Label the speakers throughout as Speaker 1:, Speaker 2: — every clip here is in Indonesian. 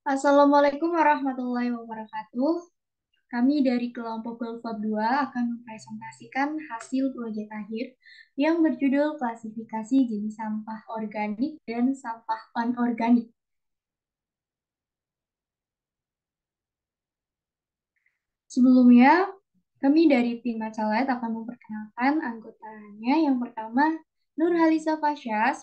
Speaker 1: Assalamualaikum warahmatullahi wabarakatuh. Kami dari kelompok Golfab 2 akan mempresentasikan hasil proyek akhir yang berjudul klasifikasi jenis sampah organik dan sampah anorganik. Sebelumnya, kami dari tim Macalet akan memperkenalkan anggotanya. Yang pertama, Nur Halisa Fasya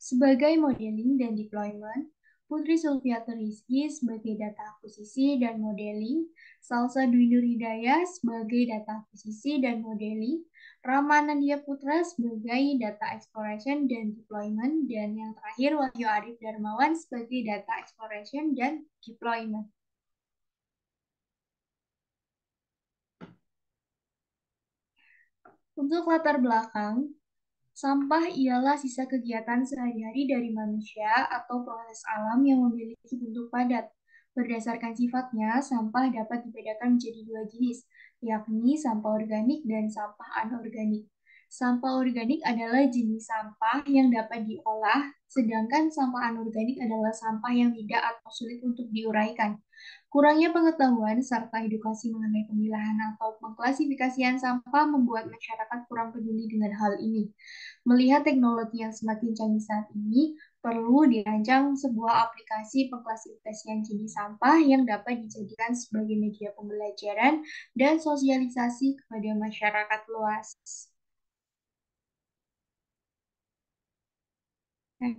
Speaker 1: sebagai modeling dan deployment, Putri Sulfiatur Rizky sebagai data akuisisi dan modeling, Salsa Dwi Nur Hidayah sebagai data akuisisi dan modeling, Rama Nadia Putra sebagai data exploration dan deployment, dan yang terakhir Wahyu Arif Darmawan sebagai data exploration dan deployment. Untuk latar belakang, sampah ialah sisa kegiatan sehari-hari dari manusia atau proses alam yang memiliki bentuk padat. Berdasarkan sifatnya, sampah dapat dibedakan menjadi dua jenis, yakni sampah organik dan sampah anorganik. Sampah organik adalah jenis sampah yang dapat diolah, sedangkan sampah anorganik adalah sampah yang tidak atau sulit untuk diuraikan. Kurangnya pengetahuan serta edukasi mengenai pemilahan atau pengklasifikasian sampah membuat masyarakat kurang peduli dengan hal ini. Melihat teknologi yang semakin canggih saat ini, perlu dirancang sebuah aplikasi pengklasifikasian jenis sampah yang dapat dijadikan sebagai media pembelajaran dan sosialisasi kepada masyarakat luas. Nah,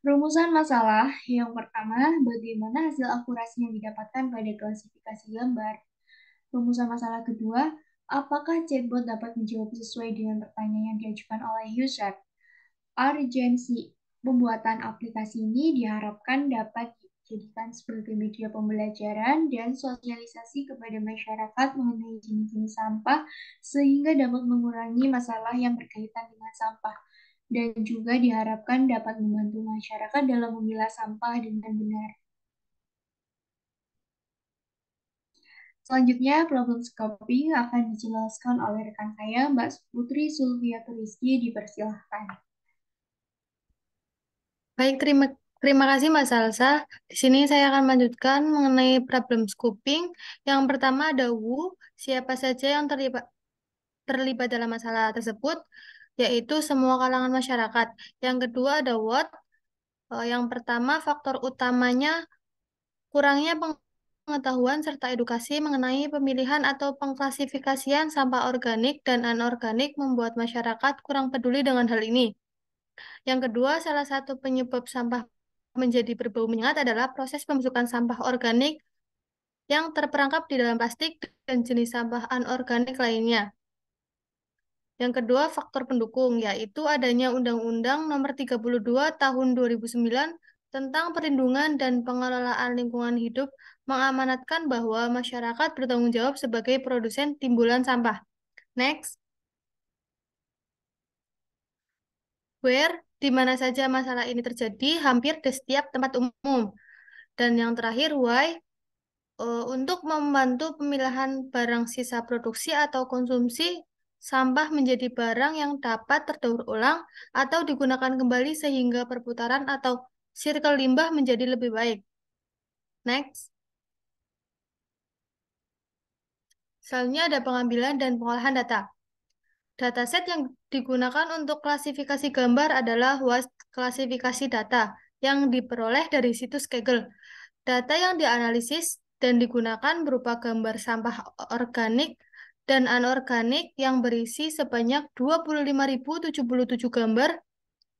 Speaker 1: rumusan masalah yang pertama, bagaimana hasil akurasi yang didapatkan pada klasifikasi gambar. Rumusan masalah kedua, apakah chatbot dapat menjawab sesuai dengan pertanyaan yang diajukan oleh user? Urgensi pembuatan aplikasi ini diharapkan dapat dijadikan sebagai media pembelajaran dan sosialisasi kepada masyarakat mengenai jenis-jenis sampah sehingga dapat mengurangi masalah yang berkaitan dengan sampah dan juga diharapkan dapat membantu masyarakat dalam memilah sampah dengan benar. Selanjutnya, problem scoping akan dijelaskan oleh rekan saya, Mbak Putri Sulfiatur Rizky, dipersilahkan.
Speaker 2: Baik, terima kasih Mbak Salsa. Di sini saya akan melanjutkan mengenai problem scoping. Yang pertama ada who, siapa saja yang terlibat dalam masalah tersebut, yaitu semua kalangan masyarakat. Yang kedua ada what, yang pertama faktor utamanya kurangnya pengetahuan serta edukasi mengenai pemilihan atau pengklasifikasian sampah organik dan anorganik membuat masyarakat kurang peduli dengan hal ini. Yang kedua, salah satu penyebab sampah menjadi berbau menyengat adalah proses pembusukan sampah organik yang terperangkap di dalam plastik dan jenis sampah anorganik lainnya. Yang kedua, faktor pendukung, yaitu adanya Undang-Undang Nomor 32 Tahun 2009 tentang Perlindungan dan Pengelolaan Lingkungan Hidup mengamanatkan bahwa masyarakat bertanggung jawab sebagai produsen timbulan sampah. Next, where, di mana saja masalah ini terjadi, hampir di setiap tempat umum. Dan yang terakhir, why, untuk membantu pemilahan barang sisa produksi atau konsumsi, sampah menjadi barang yang dapat terdaur ulang atau digunakan kembali sehingga perputaran atau circle limbah menjadi lebih baik. Next. Selanjutnya ada pengambilan dan pengolahan data. Dataset yang digunakan untuk klasifikasi gambar adalah WASD klasifikasi data yang diperoleh dari situs Kaggle. Data yang dianalisis dan digunakan berupa gambar sampah organik dan anorganik yang berisi sebanyak 25.077 gambar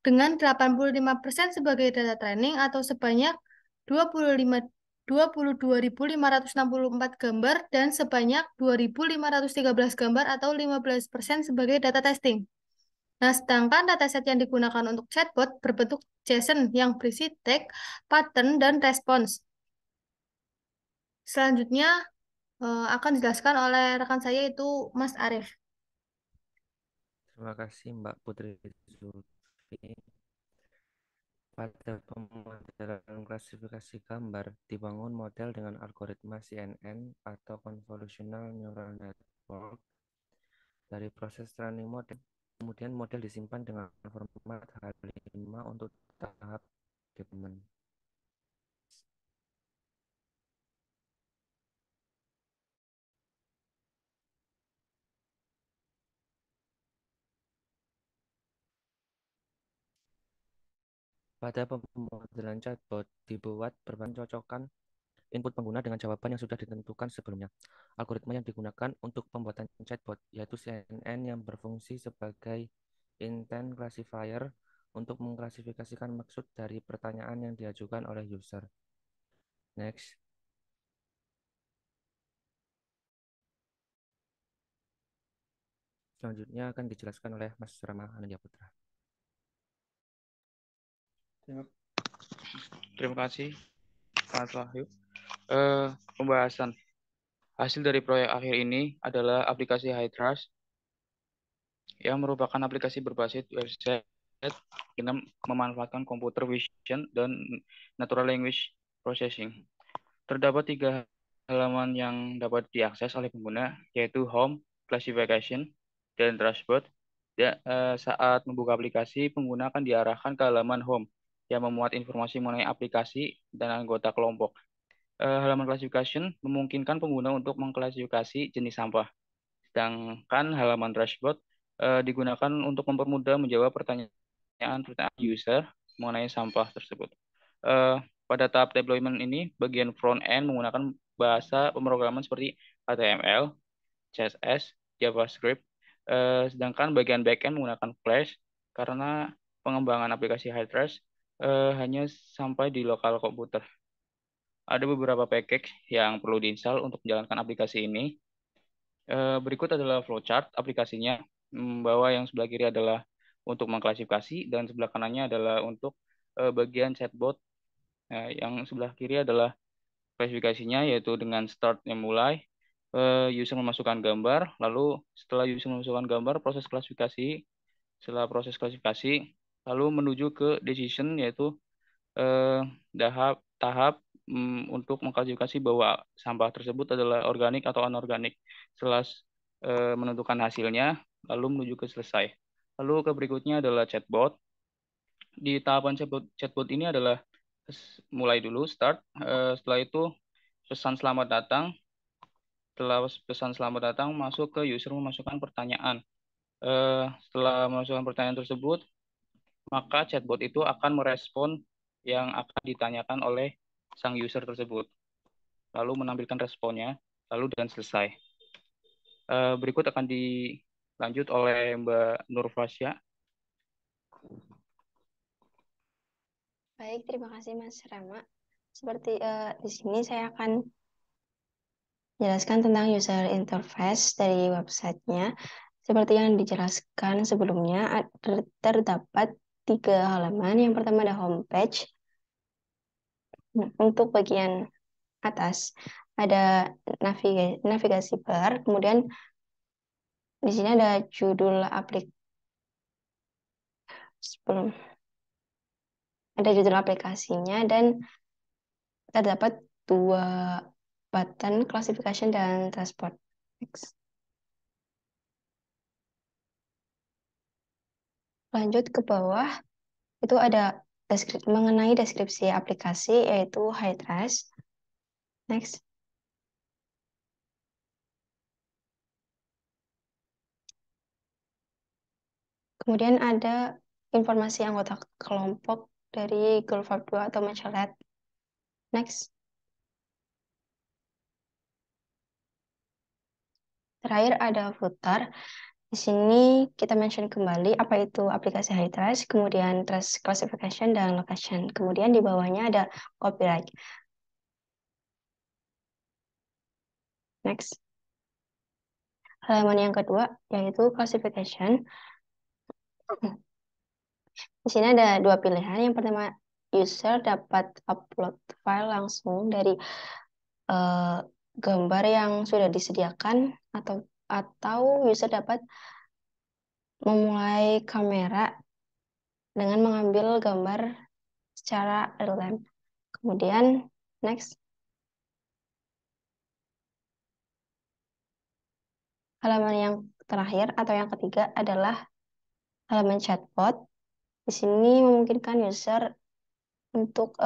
Speaker 2: dengan 85% sebagai data training atau sebanyak 25 22.564 gambar dan sebanyak 2.513 gambar atau 15% sebagai data testing. Nah, sedangkan dataset yang digunakan untuk chatbot berbentuk JSON yang berisi tag, pattern, dan respons. Selanjutnya akan dijelaskan oleh rekan saya itu Mas Arief.
Speaker 3: Terima kasih Mbak Putri Zulfi. Pada pemodelan klasifikasi gambar, dibangun model dengan algoritma CNN atau Convolutional Neural Network. Dari proses training model, kemudian model disimpan dengan format H5 untuk tahap deployment. Pada pemodelan chatbot dibuat berdasarkan cocokan input pengguna dengan jawaban yang sudah ditentukan sebelumnya. Algoritma yang digunakan untuk pembuatan chatbot yaitu CNN yang berfungsi sebagai intent classifier untuk mengklasifikasikan maksud dari pertanyaan yang diajukan oleh user. Next. Selanjutnya akan dijelaskan oleh Mas Rama Anandya Putra.
Speaker 4: Terima kasih, Mas Wahyu. Pembahasan hasil dari proyek akhir ini adalah aplikasi HiTrust yang merupakan aplikasi berbasis website dengan memanfaatkan computer vision dan natural language processing. Terdapat 3 halaman yang dapat diakses oleh pengguna, yaitu Home, Classification, dan Dashboard. Saat membuka aplikasi, pengguna akan diarahkan ke halaman Home yang memuat informasi mengenai aplikasi dan anggota kelompok. Halaman Classification memungkinkan pengguna untuk mengklasifikasi jenis sampah, sedangkan halaman Dashboard digunakan untuk mempermudah menjawab pertanyaan user mengenai sampah tersebut. Pada tahap deployment ini, bagian front end menggunakan bahasa pemrograman seperti HTML, CSS, JavaScript, sedangkan bagian backend menggunakan Flash karena pengembangan aplikasi HiTrust hanya sampai di lokal komputer. Ada beberapa package yang perlu diinstal untuk menjalankan aplikasi ini. Berikut adalah flowchart aplikasinya, bahwa yang sebelah kiri adalah untuk mengklasifikasi dan sebelah kanannya adalah untuk bagian chatbot. Yang sebelah kiri adalah klasifikasinya, yaitu dengan start yang mulai, user memasukkan gambar, lalu setelah user memasukkan gambar, proses klasifikasi, setelah proses klasifikasi, lalu menuju ke decision, yaitu tahap untuk mengklasifikasi bahwa sampah tersebut adalah organik atau anorganik. Setelah menentukan hasilnya, lalu menuju ke selesai. Lalu ke berikutnya adalah chatbot. Di tahapan chatbot ini adalah mulai dulu, start. Setelah itu pesan selamat datang. Setelah pesan selamat datang, masuk ke user memasukkan pertanyaan. Setelah memasukkan pertanyaan tersebut, maka chatbot itu akan merespon yang akan ditanyakan oleh sang user tersebut. Lalu menampilkan responnya, lalu dan selesai. Berikut akan dilanjut oleh Mbak Nur Fasya.
Speaker 5: Baik, terima kasih Mas Rama. Seperti di sini saya akan jelaskan tentang user interface dari websitenya. Seperti yang dijelaskan sebelumnya, terdapat 3 halaman. Yang pertama ada homepage. Untuk bagian atas ada navigasi bar, kemudian di sini ada judul aplikasinya dan terdapat 2 button classification dan transport. Next. Lanjut ke bawah, itu ada mengenai deskripsi aplikasi, yaitu HiTrust. Next. Kemudian ada informasi anggota kelompok dari Gulfab 2 atau Macelet. Next. Terakhir ada footer. Di sini kita mention kembali apa itu aplikasi HiTrust, kemudian trust classification dan location. Kemudian di bawahnya ada copyright. Next. Halaman yang kedua yaitu classification. Di sini ada 2 pilihan. Yang pertama, user dapat upload file langsung dari gambar yang sudah disediakan, atau user dapat memulai kamera dengan mengambil gambar secara real time. Kemudian next. Halaman yang terakhir atau yang ketiga adalah halaman chatbot. Di sini memungkinkan user untuk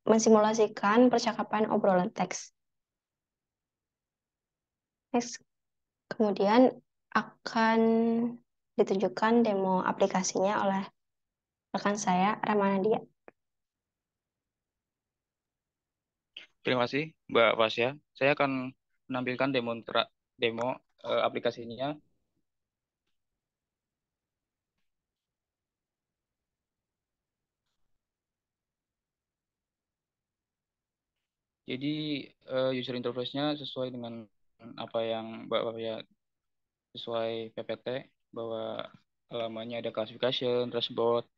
Speaker 5: mensimulasikan percakapan obrolan teks. Next. Kemudian akan ditunjukkan demo aplikasinya oleh rekan saya, Ramanadia.
Speaker 4: Terima kasih, Mbak Fasya. Saya akan menampilkan demo aplikasinya. Jadi user interface-nya sesuai dengan apa yang Mbak Fasya sesuai PPT, bahwa halamannya ada classification, dashboard,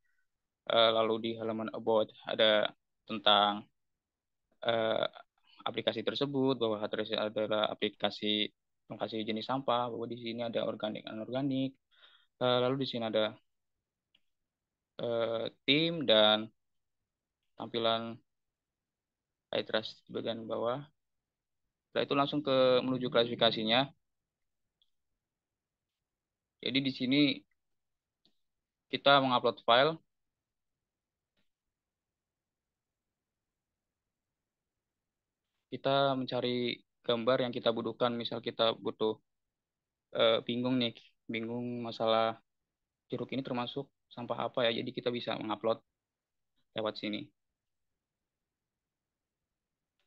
Speaker 4: lalu di halaman about ada tentang eh, aplikasi tersebut, bahwa Hatres adalah aplikasi lokasi jenis sampah, bahwa di sini ada organik anorganik, lalu di sini ada tim dan tampilan Hatres di bagian bawah. Setelah itu langsung ke menuju klasifikasinya. Jadi di sini kita mengupload file, kita mencari gambar yang kita butuhkan. Misal kita butuh bingung nih, bingung masalah jeruk ini termasuk sampah apa ya. Jadi kita bisa mengupload lewat sini.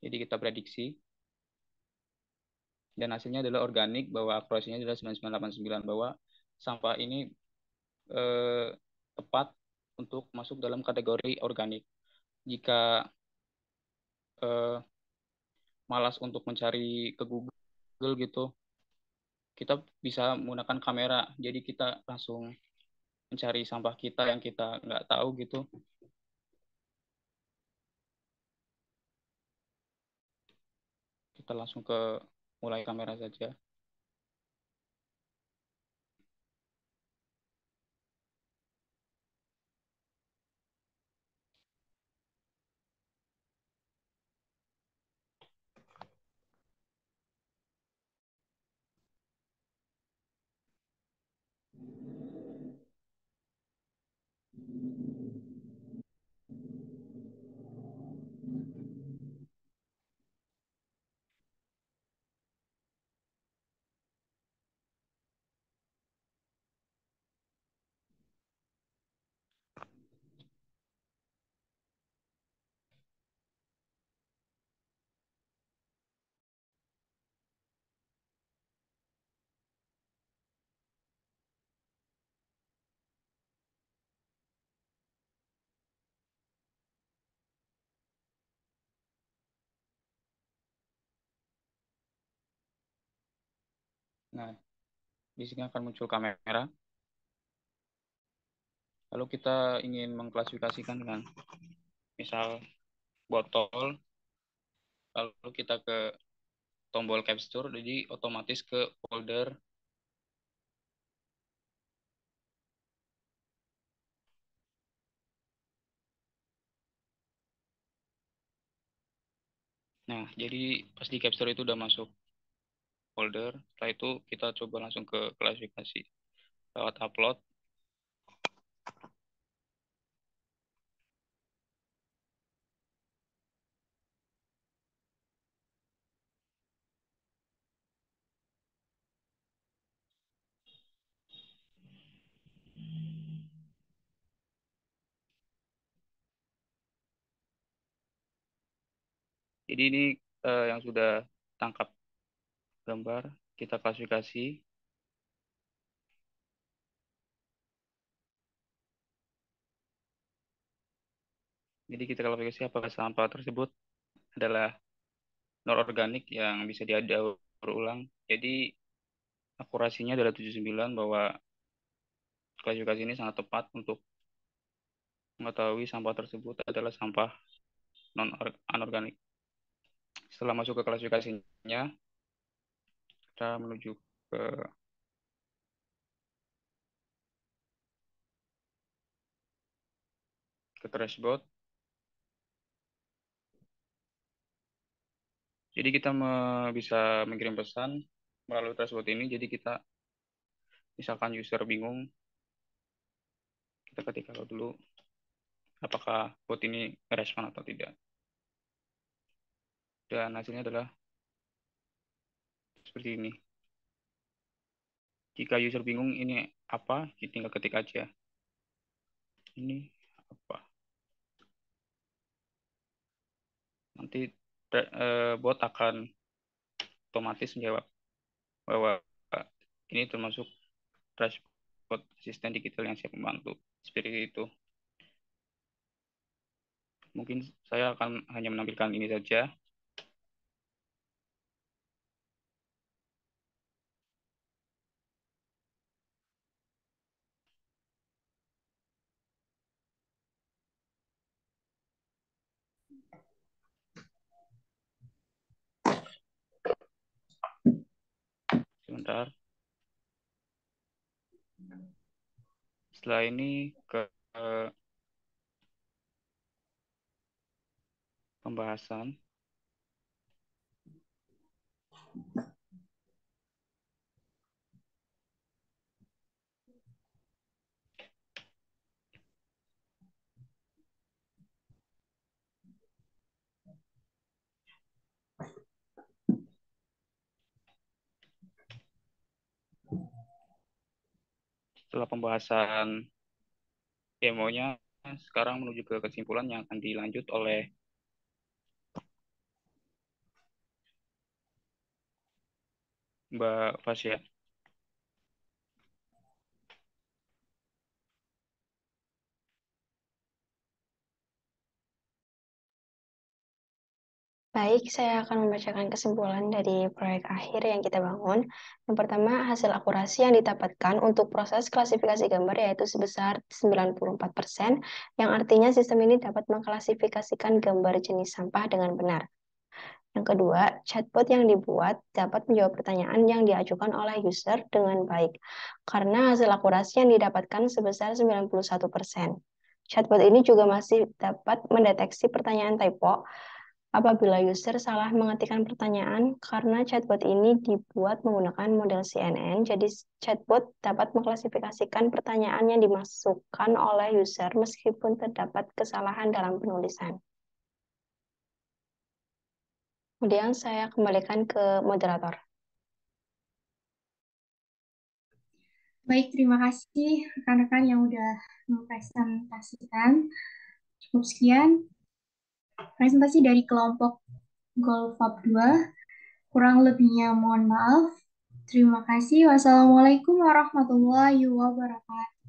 Speaker 4: Jadi kita prediksi dan hasilnya adalah organik, bahwa akurasinya adalah 9989, bahwa sampah ini eh, tepat untuk masuk dalam kategori organik. Jika eh, malas untuk mencari ke Google gitu, kita bisa menggunakan kamera. Jadi kita langsung mencari sampah kita yang kita nggak tahu gitu. Kita langsung ke mulai kamera saja. Nah, di sini akan muncul kamera. Lalu kita ingin mengklasifikasikan dengan misal botol, lalu kita ke tombol capture, jadi otomatis ke folder. Nah, jadi pas di capture itu udah masuk folder. Setelah itu kita coba langsung ke klasifikasi lewat upload. Jadi ini yang sudah tangkap gambar, kita klasifikasi. Jadi kita klasifikasi apakah sampah tersebut adalah non-organik yang bisa diadaur ulang. Jadi akurasinya adalah 79, bahwa klasifikasi ini sangat tepat untuk mengetahui sampah tersebut adalah sampah non-anorganik. Setelah masuk ke klasifikasinya, kita menuju ke dashboard. Jadi kita bisa mengirim pesan melalui dashboard ini. Jadi kita misalkan user bingung, kita ketik dulu apakah bot ini merespon atau tidak. Dan hasilnya adalah seperti ini. Jika user bingung ini apa, tinggal ketik aja. Ini apa? Nanti bot akan otomatis menjawab bahwa ini termasuk dashboard asisten digital yang siap membantu. Seperti itu. Mungkin saya akan hanya menampilkan ini saja. Sebentar. Setelah ini ke pembahasan. Setelah pembahasan demo-nya, sekarang menuju ke kesimpulan yang akan dilanjut oleh Mbak Fasya.
Speaker 5: Baik, saya akan membacakan kesimpulan dari proyek akhir yang kita bangun. Yang pertama, hasil akurasi yang didapatkan untuk proses klasifikasi gambar yaitu sebesar 94%, yang artinya sistem ini dapat mengklasifikasikan gambar jenis sampah dengan benar. Yang kedua, chatbot yang dibuat dapat menjawab pertanyaan yang diajukan oleh user dengan baik, karena hasil akurasi yang didapatkan sebesar 91%. Chatbot ini juga masih dapat mendeteksi pertanyaan typo apabila user salah mengetikkan pertanyaan, karena chatbot ini dibuat menggunakan model CNN, jadi chatbot dapat mengklasifikasikan pertanyaan yang dimasukkan oleh user meskipun terdapat kesalahan dalam penulisan. Kemudian saya kembalikan ke moderator.
Speaker 1: Baik, terima kasih rekan-rekan yang udah mempresentasikan. Cukup sekian presentasi dari kelompok Golfab 2. Kurang lebihnya mohon maaf. Terima kasih. Wassalamualaikum warahmatullahi wabarakatuh.